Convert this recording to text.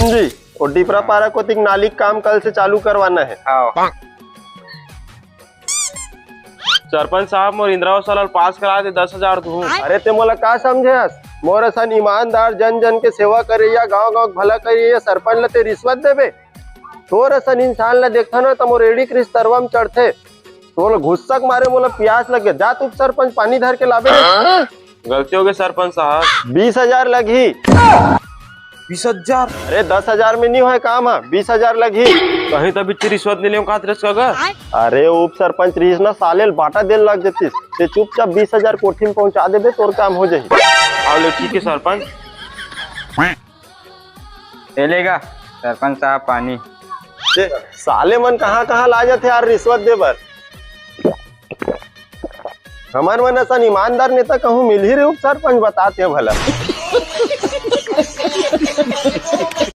जी, और डिपरा पारा को तिक नाली का काम कल से चालू करवाना है। सरपंच साहब मोर इंदिरा आवास पास करा दे 10,000 दूं। अरे ते मोला का समझे मोर असन ईमानदार जन जन के सेवा करे या गाँव गाँव भला करे या सरपंच ला ते रिश्वत देबे। तोर असन इंसान ला देखा न तो मोर एड़ी क्रिस तरवा में चढ़थे। तोला घुस्सक मारे मोला प्यास लगे, जा तू सरपंच पानी धर के लाबे। गलती हो गई सरपंच साहब। 20,000 लगी। 20,000? अरे 10,000 में नहीं है काम है, 20,000 लगी। कहीं तो बिच्ची रिश्वत नहीं लियो का। अरे उप सरपंच रहीस ना साले बाटा देन लग जतीस, ते चुपचाप 20,000 कोठी में पहुंचा देबे, तोर काम हो जाही। आओ ले ठीक है सरपंच। लेगा सरपंच साहब पानी। साले मन कहाँ कहाँ ला जाते यार रिश्वत दे बर। हमार मन असन ईमानदार नेता कहूँ मिल ही रहे उप सरपंच, बताते भला।